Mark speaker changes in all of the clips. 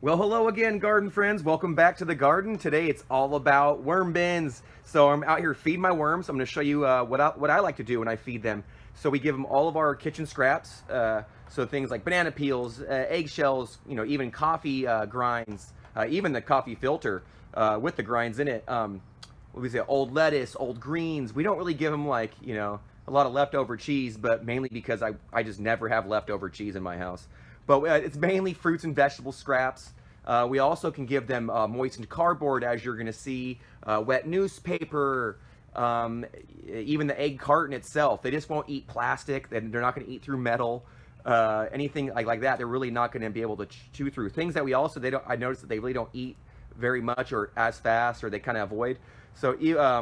Speaker 1: Well, hello again, garden friends. Welcome back to the garden. Today it's all about worm bins. So I'm out here feeding my worms. I'm going to show you what I like to do when I feed them. So we give them all of our kitchen scraps. So things like banana peels, eggshells, even coffee grinds, even the coffee filter with the grinds in it. What we say, old lettuce, old greens. We don't really give them a lot of leftover cheese, but mainly because I just never have leftover cheese in my house. But it's mainly fruits and vegetable scraps. We also can give them moistened cardboard, as you're going to see, wet newspaper, even the egg carton itself. They just won't eat plastic. They're not going to eat through metal, anything like that. They're really not going to be able to chew through things that we also they don't. I noticed that they really don't eat very much or as fast, or they kind of avoid. So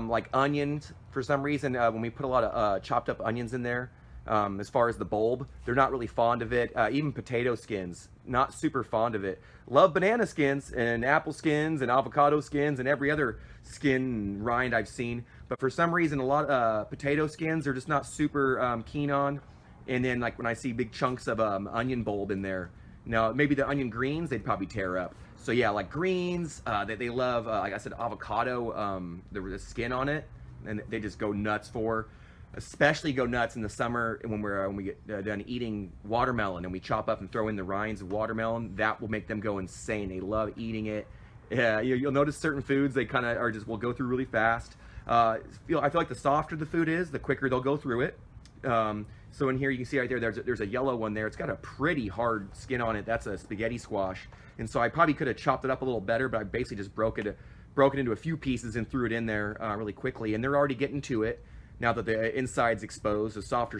Speaker 1: like onions, for some reason, when we put a lot of chopped up onions in there, as far as the bulb, they're not really fond of it. Even potato skins, not super fond of it. Love banana skins and apple skins and avocado skins and every other skin rind I've seen. But for some reason, a lot of potato skins are just not super keen on. And then like when I see big chunks of onion bulb in there, now maybe the onion greens they'd probably tear up. So yeah, like greens, they love, like I said, avocado, the skin on it, and they just go nuts for. Especially go nuts in the summer when we get done eating watermelon and we chop up and throw in the rinds of watermelon. That will make them go insane. They love eating it. Yeah, you'll notice certain foods they kind of are just will go through really fast. I feel like the softer the food is, the quicker they'll go through it. So in here you can see right there, there's a yellow one there. It's got a pretty hard skin on it. That's a spaghetti squash, and so I probably could have chopped it up a little better, but I basically just broke it into a few pieces and threw it in there really quickly. And they're already getting to it now that the inside's exposed, the softer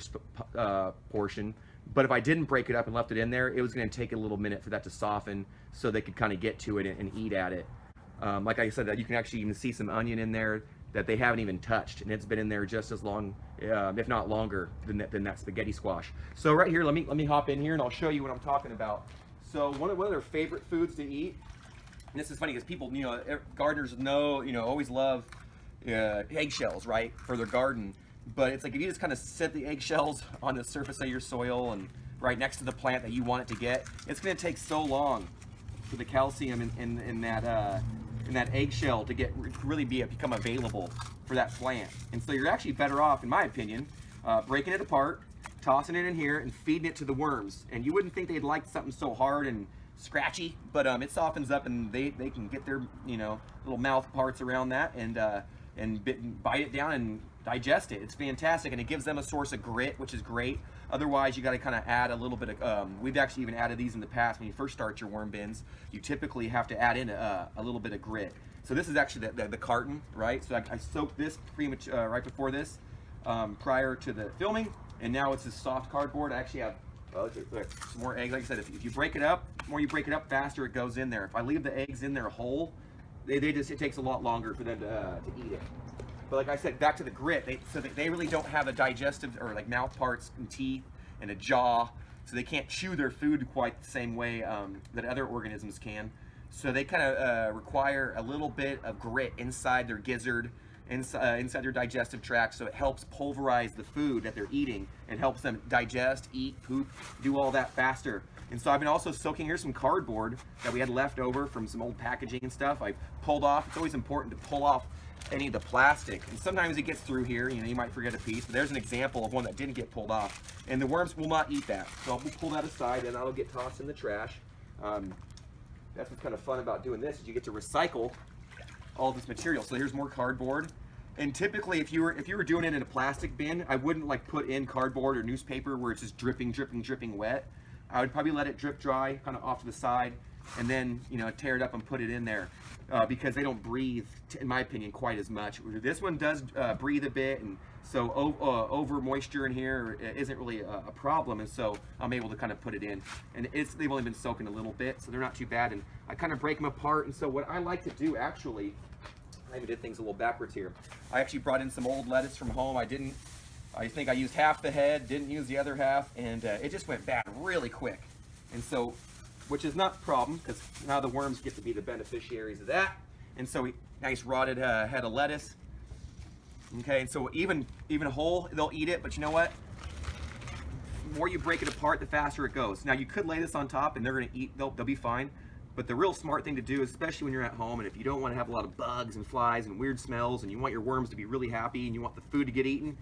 Speaker 1: portion. But if I didn't break it up and left it in there, it was going to take a little minute for that to soften so they could kind of get to it and eat at it. Like I said, you can actually even see some onion in there that they haven't even touched, and it's been in there just as long, if not longer, than that spaghetti squash. So right here, let me hop in here and I'll show you what I'm talking about. So one of their favorite foods to eat, and this is funny because people, gardeners always love eggshells, right, for their garden. But it's like if you just kind of set the eggshells on the surface of your soil and right next to the plant that you want it to get, it's going to take so long for the calcium in that eggshell to become available for that plant. And so you're actually better off, in my opinion, breaking it apart, tossing it in here, and feeding it to the worms. And you wouldn't think they'd like something so hard and scratchy, but it softens up and they can get their little mouth parts around that and bite it down and digest it. It's fantastic, and it gives them a source of grit, which is great. Otherwise, you got to kind of add a little bit of, we've actually even added these in the past. When you first start your worm bins, you typically have to add in a little bit of grit. So this is actually the carton, right? So I soaked this right before this, prior to the filming, and now it's this soft cardboard. I actually have some more eggs. Like I said, if you break it up, the more you break it up, faster it goes in there. If I leave the eggs in there whole, it takes a lot longer for them to eat it. But like I said, back to the grit, they really don't have a digestive or like mouth parts and teeth and a jaw, so they can't chew their food quite the same way that other organisms can. So they kind of require a little bit of grit inside their gizzard, inside their digestive tract, so it helps pulverize the food that they're eating and helps them digest, eat, poop, do all that faster. And so I've been also soaking here some cardboard that we had left over from some old packaging and stuff. I pulled off. It's always important to pull off any of the plastic, and sometimes it gets through here. You might forget a piece, but there's an example of one that didn't get pulled off, and the worms will not eat that. So I'll pull that aside and that'll get tossed in the trash. That's what's kind of fun about doing this, is you get to recycle all this material. So here's more cardboard. And typically, if you were doing it in a plastic bin, I wouldn't like put in cardboard or newspaper where it's just dripping wet. I would probably let it drip dry, kind of off to the side, and then tear it up and put it in there, because they don't breathe, in my opinion, quite as much. This one does breathe a bit, and so over moisture in here isn't really a problem, and so I'm able to kind of put it in. And they've only been soaking a little bit, so they're not too bad. And I kind of break them apart. And so what I like to do, actually, I even did things a little backwards here. I actually brought in some old lettuce from home. I think I used half the head, didn't use the other half, and it just went bad really quick. And so, which is not a problem, because now the worms get to be the beneficiaries of that. And so, nice rotted head of lettuce. Okay, and so even whole, they'll eat it, but you know what? The more you break it apart, the faster it goes. Now, you could lay this on top, and they're gonna eat, they'll be fine. But the real smart thing to do, especially when you're at home and if you don't want to have a lot of bugs and flies and weird smells and you want your worms to be really happy and you want the food to get eaten,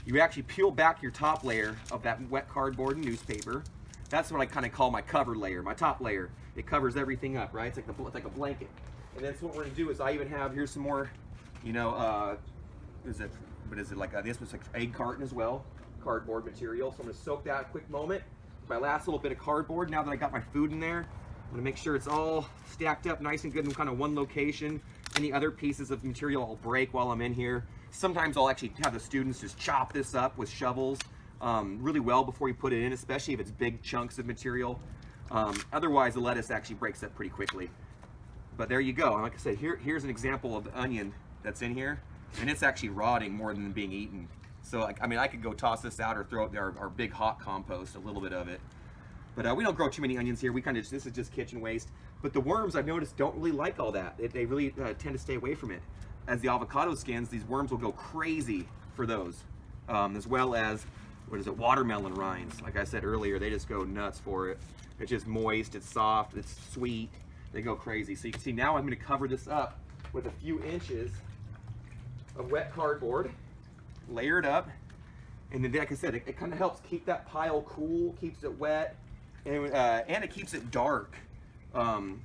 Speaker 1: you actually peel back your top layer of that wet cardboard and newspaper. That's what I kind of call my cover layer, my top layer. It covers everything up, right? It's like a blanket. And then so what we're gonna do is I even have, here's some more, you know, this was like egg carton as well, cardboard material. So I'm gonna soak that a quick moment. My last little bit of cardboard, now that I got my food in there, I'm gonna make sure it's all stacked up nice and good in kind of one location. Any other pieces of material I'll break while I'm in here. Sometimes I'll actually have the students just chop this up with shovels really well before you put it in, especially if it's big chunks of material. Otherwise, the lettuce actually breaks up pretty quickly. But there you go. And like I said, here's an example of the onion that's in here, and it's actually rotting more than being eaten. So, I mean, I could go toss this out or throw it in our big hot compost, a little bit of it. But we don't grow too many onions here. This is just kitchen waste. But the worms, I've noticed, don't really like all that. They really tend to stay away from it. As the avocado skins, these worms will go crazy for those. As well as, watermelon rinds. Like I said earlier, they just go nuts for it. It's just moist, it's soft, it's sweet. They go crazy. So you can see now I'm gonna cover this up with a few inches of wet cardboard, layer it up, and then like I said, it kind of helps keep that pile cool, keeps it wet, and it keeps it dark.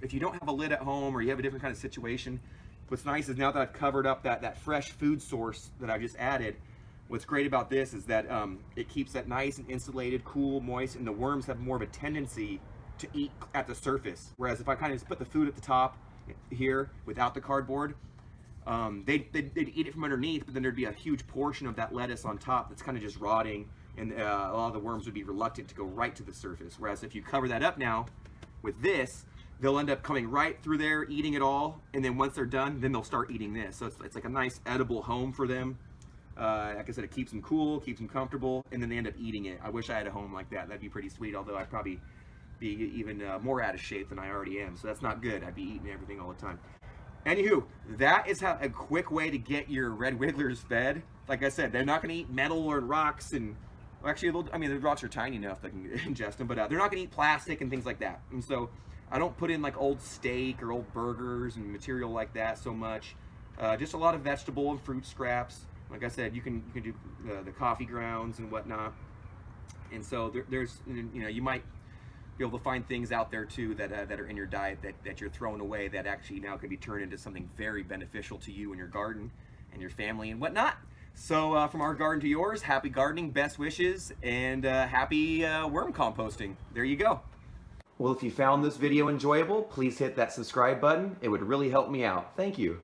Speaker 1: If you don't have a lid at home or you have a different kind of situation, what's nice is now that I've covered up that fresh food source that I've just added, what's great about this is that it keeps that nice and insulated, cool, moist, and the worms have more of a tendency to eat at the surface. Whereas if I kind of just put the food at the top here without the cardboard, they'd eat it from underneath, but then there'd be a huge portion of that lettuce on top that's kind of just rotting, and a lot of the worms would be reluctant to go right to the surface. Whereas if you cover that up now with this, they'll end up coming right through there, eating it all, and then once they're done, then they'll start eating this. So it's like a nice edible home for them. Like I said, it keeps them cool, keeps them comfortable, and then they end up eating it. I wish I had a home like that. That'd be pretty sweet, although I'd probably be even more out of shape than I already am. So that's not good. I'd be eating everything all the time. Anywho, that is a quick way to get your red wigglers fed. Like I said, they're not going to eat metal or rocks, and well, actually, the rocks are tiny enough that can ingest them, but they're not going to eat plastic and things like that. And so I don't put in like old steak or old burgers and material like that so much. Just a lot of vegetable and fruit scraps. Like I said, you can do the coffee grounds and whatnot. And so there's, you know, you might be able to find things out there too that are in your diet that you're throwing away that actually now can be turned into something very beneficial to you and your garden and your family and whatnot. So from our garden to yours, happy gardening, best wishes, and happy worm composting. There you go. Well, if you found this video enjoyable, please hit that subscribe button. It would really help me out. Thank you.